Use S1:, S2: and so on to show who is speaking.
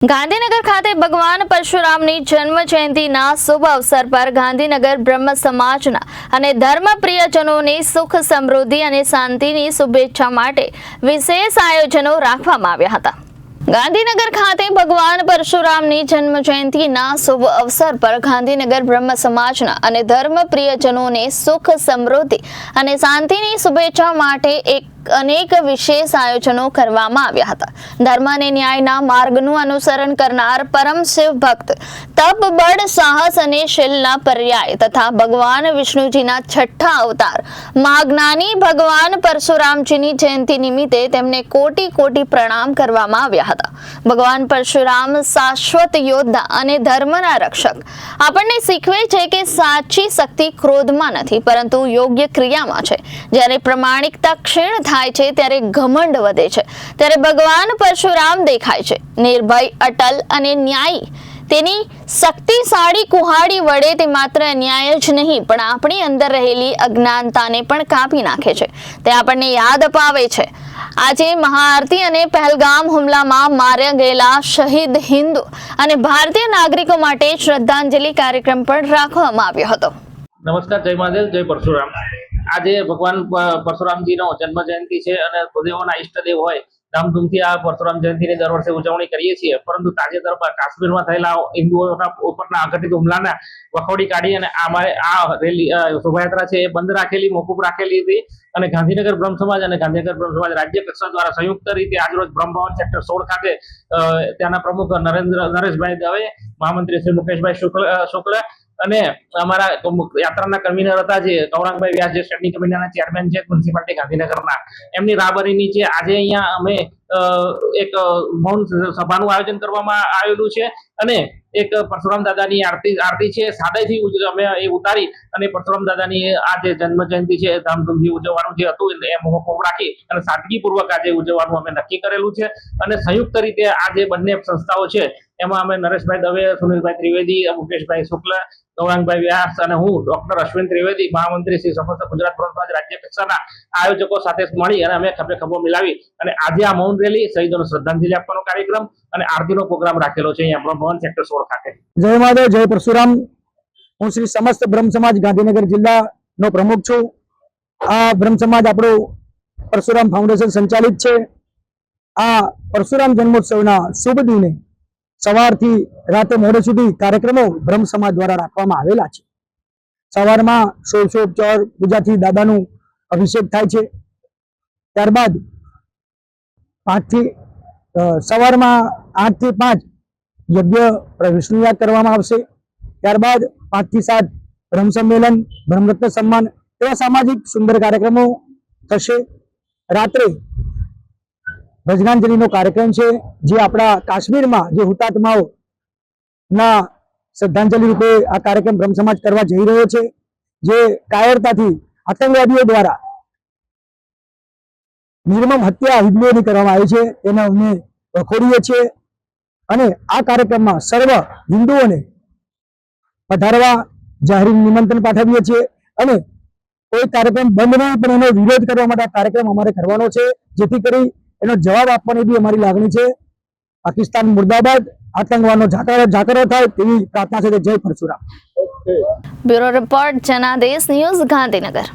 S1: ગાંધીનગર ખાતે ભગવાન પરશુરામની જન્મ જયંતિના શુભ અવસર પર ગાંધીનગર બ્રહ્મ સમાજના અને ધર્મપ્રિયજનોને સુખ સમૃદ્ધિ અને શાંતિની શુભેચ્છા માટે વિશેષ આયોજનો રાખવામાં આવ્યા હતા। ગાંધીનગર ખાતે ભગવાન પરશુરામની જન્મ જયંતિના શુભ અવસર પર ગાંધીનગર બ્રહ્મ સમાજના અને ધર્મપ્રિયજનોને સુખ સમૃદ્ધિ અને શાંતિની શુભેચ્છા માટે અનેક વિશેષ આયોજનો કરવામાં આવ્યા હતા। ધર્મ અને ન્યાયના માર્ગનું અનુસરણ કરનાર પરમ શિવ ભક્ત તપ બળ સાહસ અને શીલના પર્યાય તથા ભગવાન વિષ્ણુજીના છઠ્ઠા અવતાર મહાજ્ઞાની ભગવાન પરશુરામજીની જયંતિ નિમિત્તે તેમને કોટી કોટી પ્રણામ કરવામાં આવ્યા હતા। ભગવાન પરશુરામ શાશ્વત યોદ્ધા અને ધર્મના રક્ષક આપણને શીખવે છે કે સાચી શક્તિ ક્રોધમાં નથી પરંતુ યોગ્ય ક્રિયામાં છે। જ્યારે પ્રમાણિકતા ક્ષીણ થાય છે ત્યારે ઘમંડ વધે છે, ત્યારે ભગવાન પરશુરામ દેખાય છે નિર્ભય, અટલ અને ન્યાયી। તેની શક્તિશાળી કુહાડી વડે તે માત્ર ન્યાય જ નહીં પણ આપણી અંદર રહેલી અજ્ઞાનતાને પણ કાપી નાખે છે। તે આપણને યાદ અપાવે છે આજે મહાઆરતી અને પહેલગામ હુમલામાં માર્યા ગયેલા શહીદ હિન્દુ અને ભારતીય નાગરિકો માટે શ્રદ્ધાંજલિ કાર્યક્રમ પણ રાખવામાં આવ્યો હતો।
S2: નમસ્કાર, જય મહાદેવ, જય પરશુરામ। આજે ભગવાન પરશુરામજીનો જન્મ જયંતિ છે અને દેવોના ઈષ્ટદેવ હોય ધામધૂમથી આ પરશુરામ જયંતિની દર વર્ષે ઉજવણી કરીએ છીએ। પરંતુ તાજેતરમાં કાશ્મીરમાં થયેલા હિન્દુઓના ઉપરના અઘટિત હુમલાના વખોડી કાઢી અને આ રેલી શોભાયાત્રા છે એ બંધ રાખેલી, મોકૂફ રાખેલી હતી અને ગાંધીનગર બ્રહ્મ સમાજ અને ગાંધીનગર બ્રહ્મ સમાજ રાજ્ય કક્ષા દ્વારા સંયુક્ત રીતે આજરોજ બ્રહ્મ ભવન સેક્ટર 16 ખાતે ત્યાંના પ્રમુખ નરેશભાઈ દવે, મહામંત્રી શ્રી મુકેશભાઈ શુક્લ અને અમારા યાત્રાના કન્વીનર હતા જે ગૌરાંગભાઈ વ્યાસ, જે સ્ટેન્ડિંગ કમિટીના ચેરમેન છે મ્યુનિસિપાલિટી ગાંધીનગરના, એમની રાહબરી નીચે આજે અહીંયા અમે એક મૌન સભાનું આયોજન કરવામાં આવેલું છે અને એક પરશુરામ દાદાની આરતી છે સાદાઈથી અમે એ ઉતારી અને પરશુરામ દાદાની આ જે જન્મ જયંતિ છે ધામધૂમથી ઉજવવાનું જે હતું એ મોકૂફ રાખી અને સાદગીપૂર્વક આજે ઉજવવાનું અમે નક્કી કરેલું છે। અને સંયુક્ત રીતે આ જે બંને સંસ્થાઓ છે એમાં અમે નરેશભાઈ દવે, સુનિલભાઈ ત્રિવેદી, મુકેશભાઈ શુક્લ, ગૌરાંગભાઈ વ્યાસ અને હું ડોક્ટર અશ્વિન ત્રિવેદી, મહામંત્રી શ્રી સમસ્ત ગુજરાત બ્રહ્મ સમાજ રાજ્ય કક્ષાના આયોજકો સાથે મળી અને અમે ખભે મિલાવી અને આજે આ મૌન રેલી, શહીદોને શ્રદ્ધાંજલિ આપવાનો કાર્યક્રમ અને આરતીનો પ્રોગ્રામ રાખેલો છે અહીંયા બ્રહ્મ ભવન સેક્ટર 16 ખાતે।
S3: જય મહાદેવ, જય પરશુરામ। હું શ્રી સમસ્ત બ્રહ્મ સમાજ ગાંધીનગર જિલ્લાનો પ્રમુખ છું। આ બ્રહ્મ સમાજ આપણું પરશુરામ ફાઉન્ડેશન સંચાલિત છે। આ પરશુરામ જન્મોત્સવના શુભ દિને સવારથી રાતે મોડે સુધી કાર્યક્રમો બ્રહ્મ સમાજ દ્વારા રાખવામાં આવેલા છે। સવારમાં ષોડશોપચાર પૂજાથી દાદાનું અભિષેક થાય છે। ત્યારબાદ સવારમાં 8 થી 5 યજ્ઞ વિષ્ણુ યાગ કરવામાં આવશે। ત્યારબાદ 5 થી 7 બ્રહ્મ સંમેલન, બ્રહ્મરત્ન સન્માન એવા સામાજિક સુંદર કાર્યક્રમો થશે। રાત્રે ભજનાંજલિનો કાર્યક્રમ છે જે આપણા કાશ્મીરમાં જે હુતાત્માઓ ના શ્રદ્ધાંજલિ રૂપે આ કાર્યક્રમ બ્રહ્મ સમાજ કરવા જઈ રહ્યો છે। જે કાયરતાથી આતંકવાદીઓ દ્વારા નિર્મમ હત્યા હિન્દુઓની કરવામાં આવી છે તેને અમે વખોડીએ છીએ અને આ કાર્યક્રમમાં સર્વ હિન્દુઓને પધારવા જાહેર નિમંત્રણ પાઠવીએ છીએ અને કોઈ કાર્યક્રમ બંધ નહીં પણ એનો વિરોધ કરવા માટે આ કાર્યક્રમ અમારે કરવાનો છે, જેથી કરી એનો જવાબ આપવાની બી અમારી લાગણી છે। પાકિસ્તાન મુર્દાબાદ, આતંકવાદનો જાકરો થાય તેવી પ્રાર્થના છે। જય Parshuram.
S1: Bureau report, Janadesh news, Gandhinagar.